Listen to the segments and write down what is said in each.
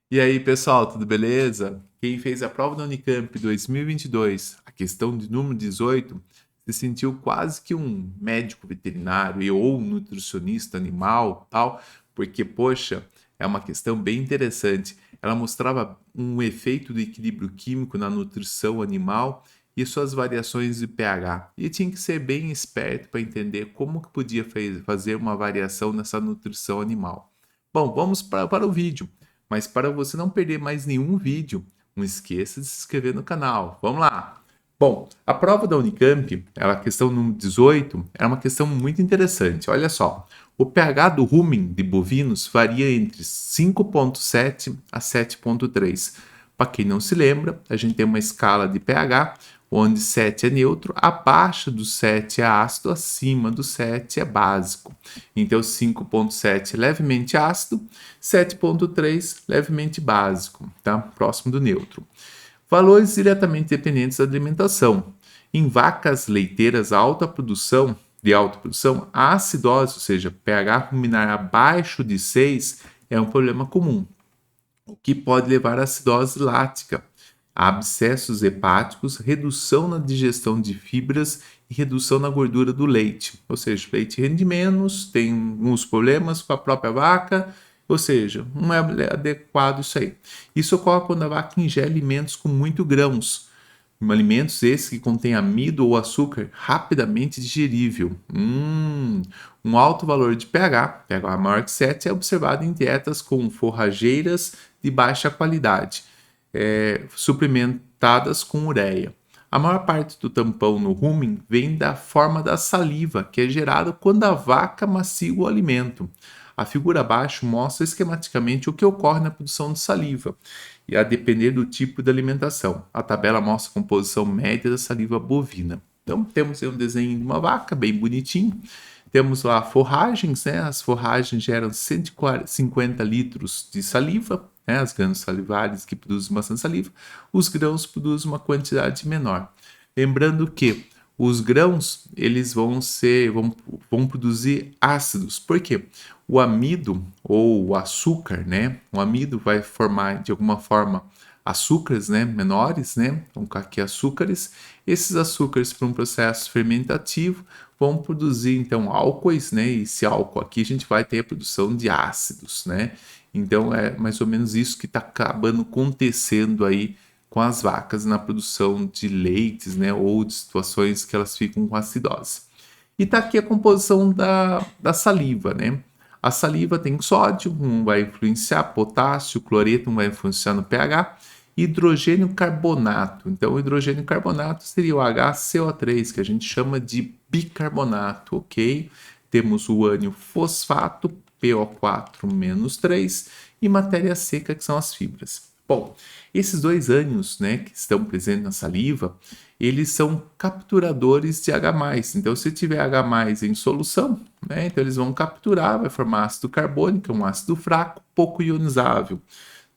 E aí, pessoal, tudo beleza? Quem fez a prova da Unicamp 2022, a questão de número 18, se sentiu quase que um médico veterinário e ou um nutricionista animal, tal, porque, poxa, é uma questão bem interessante. Ela mostrava um efeito do equilíbrio químico na nutrição animal e suas variações de pH. E tinha que ser bem esperto para entender como que podia fazer uma variação nessa nutrição animal. Bom, vamos para o vídeo. Mas para você não perder mais nenhum vídeo, não esqueça de se inscrever no canal. Vamos lá! Bom, a prova da Unicamp, a questão número 18, é uma questão muito interessante. Olha só, o pH do rumen de bovinos varia entre 5,7 a 7,3. Para quem não se lembra, a gente tem uma escala de pH onde 7 é neutro, abaixo do 7 é ácido, acima do 7 é básico. Então 5,7 é levemente ácido, 7,3 levemente básico, tá? Próximo do neutro. Valores diretamente dependentes da alimentação. Em vacas leiteiras de alta produção, a acidose, ou seja, pH ruminar abaixo de 6, é um problema comum, o que pode levar à acidose lática, a abscessos hepáticos, redução na digestão de fibras e redução na gordura do leite. Ou seja, o leite rende menos, tem alguns problemas com a própria vaca, ou seja, não é adequado isso aí. Isso ocorre quando a vaca ingere alimentos com muito grãos, alimentos esses que contêm amido ou açúcar rapidamente digerível. Um alto valor de pH maior que 7, é observado em dietas com forrageiras de baixa qualidade, suplementadas com ureia. A maior parte do tampão no rumen vem da forma da saliva, que é gerada quando a vaca macia o alimento. A figura abaixo mostra esquematicamente o que ocorre na produção de saliva, e a depender do tipo de alimentação. A tabela mostra a composição média da saliva bovina. Então, temos aí um desenho de uma vaca, bem bonitinho. Temos lá forragens, né? As forragens geram 150 litros de saliva, né? As glândulas salivares que produzem bastante saliva. Os grãos produzem uma quantidade menor. Lembrando que os grãos eles vão produzir ácidos. Por quê? O amido ou o açúcar, né? O amido vai formar de alguma forma açúcares, né, menores, né? Então, aqui açúcares. Esses açúcares, por um processo fermentativo, vão produzir então álcoois, né? E esse álcool aqui a gente vai ter a produção de ácidos, né? Então é mais ou menos isso que está acabando acontecendo aí com as vacas na produção de leites, né? Ou de situações que elas ficam com acidose. E está aqui a composição da saliva, né? A saliva tem sódio, não vai influenciar, potássio, cloreto, não vai influenciar no pH, hidrogênio carbonato. Então, o hidrogênio carbonato seria o HCO3, que a gente chama de bicarbonato, ok? Temos o ânion fosfato, PO4-3, e matéria seca, que são as fibras. Bom, esses dois ânions, né, que estão presentes na saliva, eles são capturadores de H+. Então, se tiver H+ em solução, né, então eles vão capturar, vai formar ácido carbônico, um ácido fraco, pouco ionizável.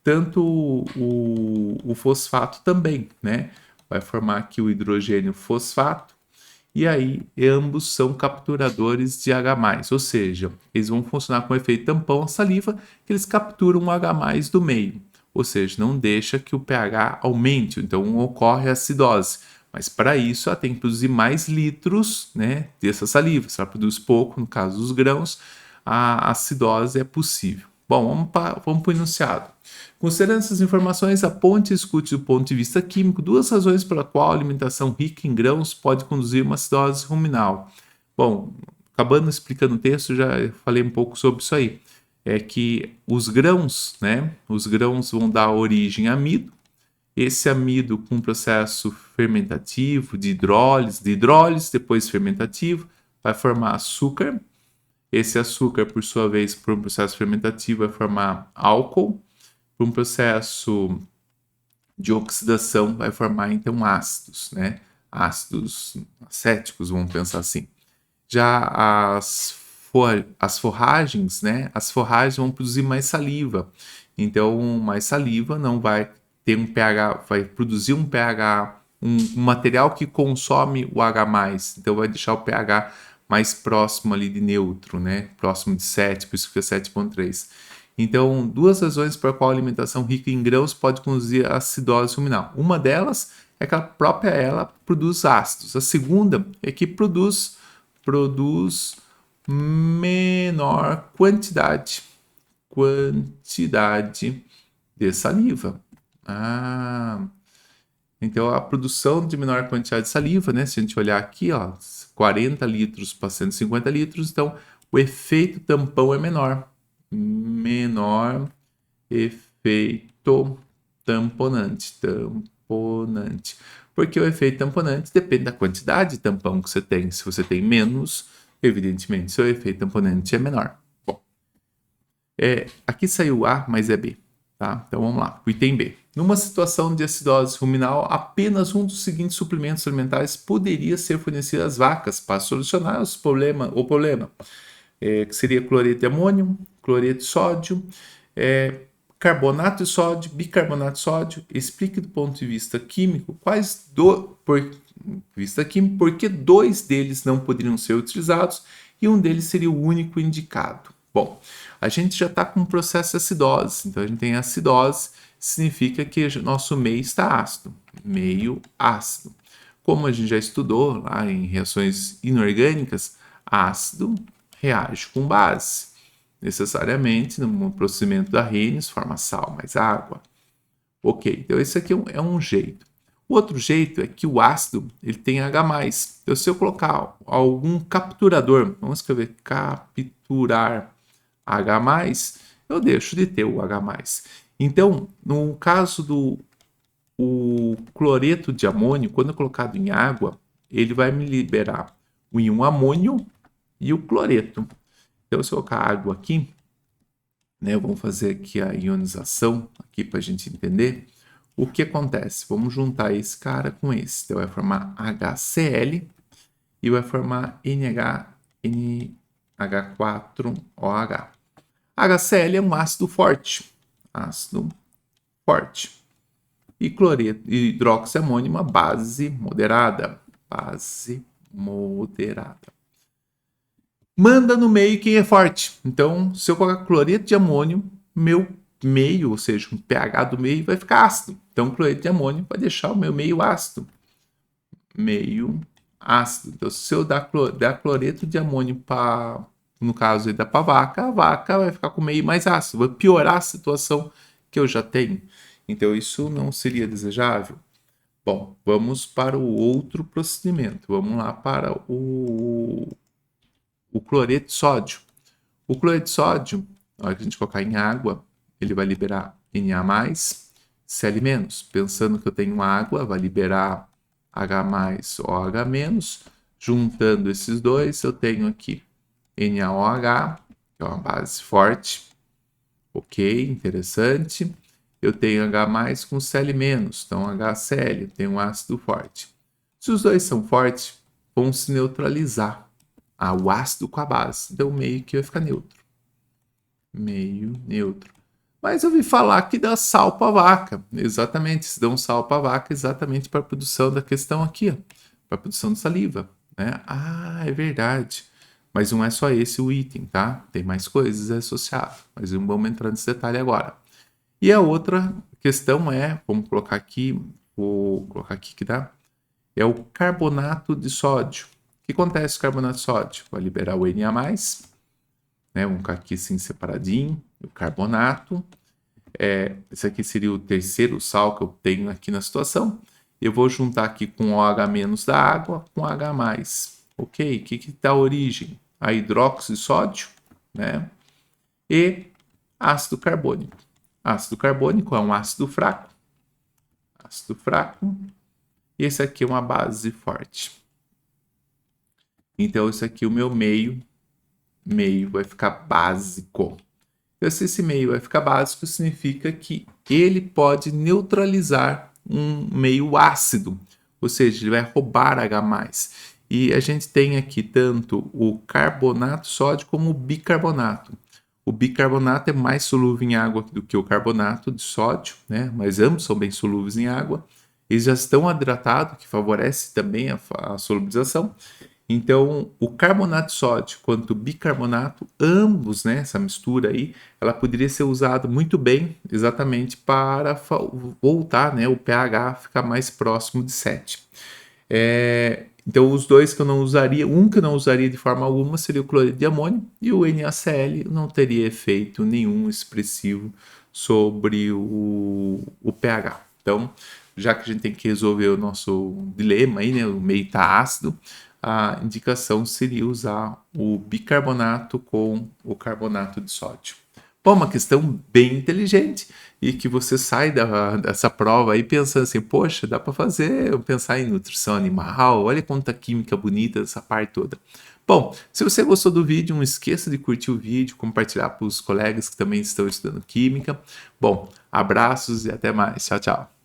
Tanto o fosfato também, né, vai formar aqui o hidrogênio fosfato, e aí ambos são capturadores de H+, ou seja, eles vão funcionar com efeito tampão à saliva, que eles capturam o H+ do meio, ou seja, não deixa que o pH aumente, então ocorre a acidose. Mas para isso ela tem que produzir mais litros, né, dessa saliva. Se ela produz pouco, no caso dos grãos, a acidose é possível. Bom, vamos para o enunciado. Considerando essas informações, aponte e escute do ponto de vista químico duas razões pela qual a alimentação rica em grãos pode conduzir a uma acidose ruminal. Bom, acabando explicando o texto, já falei um pouco sobre isso aí. É que os grãos, né? Os grãos vão dar origem a amido. Esse amido com um processo fermentativo de hidrólise, depois fermentativo, vai formar açúcar. Esse açúcar, por sua vez, por um processo fermentativo, vai formar álcool. Por um processo de oxidação, vai formar então ácidos, né? Ácidos acéticos, vamos pensar assim. Já as forragens, né? As forragens vão produzir mais saliva. Então, mais saliva não vai ter um pH, vai produzir um pH, um material que consome o H+. Então, vai deixar o pH mais próximo ali de neutro, né? Próximo de 7, por isso que fica 7,3. Então, duas razões para qual a alimentação rica em grãos pode conduzir à acidose ruminal. Uma delas é que a própria ela produz ácidos. A segunda é que produz menor quantidade de saliva. Então a produção de menor quantidade de saliva, né? Se a gente olhar aqui, ó, 40 litros para 150 litros, então o efeito tampão é menor. Menor efeito tamponante. Porque o efeito tamponante depende da quantidade de tampão que você tem. Se você tem menos, evidentemente, seu efeito tamponante é menor. Bom, aqui saiu A, mas é B. Tá? Então vamos lá, o item B. Numa situação de acidose ruminal, apenas um dos seguintes suplementos alimentares poderia ser fornecido às vacas para solucionar o problema, que seria cloreto de amônio, cloreto de sódio, carbonato de sódio, bicarbonato de sódio. Explique do ponto de vista químico por que dois deles não poderiam ser utilizados e um deles seria o único indicado. Bom, a gente já está com um processo de acidose, então a gente tem acidose, significa que nosso meio está ácido, meio ácido. Como a gente já estudou lá em reações inorgânicas, ácido reage com base. Necessariamente, no procedimento da Arrhenius, forma sal mais água. Ok, então esse aqui é um jeito. O outro jeito é que o ácido ele tem H+. Então, se eu colocar algum capturador, vamos escrever capturar H+, eu deixo de ter o H+. Então, no caso do cloreto de amônio, quando colocado em água, ele vai me liberar o íon amônio e o cloreto. Então, se eu colocar água aqui, né, vamos fazer aqui a ionização aqui para a gente entender. O que acontece? Vamos juntar esse cara com esse. Então, vai formar HCl e vai formar NH4OH. HCl é um ácido forte. E cloreto e hidroxiamônio, uma base moderada. Manda no meio quem é forte. Então, se eu colocar cloreto de amônio, meu meio, ou seja, o pH do meio vai ficar ácido. Então, o cloreto de amônio vai deixar o meu meio ácido. Então, se eu dar cloreto de amônio para, no caso, dar para a vaca vai ficar com o meio mais ácido. Vai piorar a situação que eu já tenho. Então, isso não seria desejável. Bom, vamos para o outro procedimento. Vamos lá para o cloreto de sódio. O cloreto de sódio, na hora que a gente colocar em água, ele vai liberar Na+, Cl-. Pensando que eu tenho água, vai liberar H+, OH-. Juntando esses dois, eu tenho aqui NaOH, que é uma base forte. Ok, interessante. Eu tenho H+ com Cl-, então HCl, eu tenho um ácido forte. Se os dois são fortes, vão se neutralizar. O ácido com a base. Então, o meio que vai ficar neutro. Meio neutro. Mas eu ouvi falar que dá sal para a vaca. Exatamente, se dão sal para a vaca exatamente para a produção da questão aqui, para a produção de saliva. Né? É verdade. Mas não é só esse o item, tá? Tem mais coisas associadas. Mas não vamos entrar nesse detalhe agora. E a outra questão é, vamos colocar aqui, vou colocar aqui que dá, é o carbonato de sódio. O que acontece com o carbonato de sódio? Vai liberar o Na+, né? Vamos colocar aqui assim separadinho, o carbonato. Esse aqui seria o terceiro sal que eu tenho aqui na situação. Eu vou juntar aqui com OH- da água com H+. Ok, o que dá origem? A hidróxido de sódio, né? E ácido carbônico. Ácido carbônico é um ácido fraco. Ácido fraco. E esse aqui é uma base forte. Então, esse aqui, o meu meio vai ficar básico. Então, se esse meio vai ficar básico, significa que ele pode neutralizar um meio ácido. Ou seja, ele vai roubar H+. E a gente tem aqui tanto o carbonato sódico como o bicarbonato. O bicarbonato é mais solúvel em água do que o carbonato de sódio, né? Mas ambos são bem solúveis em água. Eles já estão hidratados, que favorece também a solubilização. Então, o carbonato de sódio quanto o bicarbonato, ambos, né, essa mistura aí, ela poderia ser usada muito bem exatamente para voltar, né, o pH ficar mais próximo de 7. Então, os dois que eu não usaria, um que eu não usaria de forma alguma seria o cloreto de amônio, e o NaCl não teria efeito nenhum expressivo sobre o pH. Então, já que a gente tem que resolver o nosso dilema aí, né, o meio está ácido, a indicação seria usar o bicarbonato com o carbonato de sódio. Bom, uma questão bem inteligente e que você sai dessa prova aí pensando assim, poxa, dá para fazer, pensar em nutrição animal, olha quanta química bonita essa parte toda. Bom, se você gostou do vídeo, não esqueça de curtir o vídeo, compartilhar para os colegas que também estão estudando química. Bom, abraços e até mais. Tchau, tchau.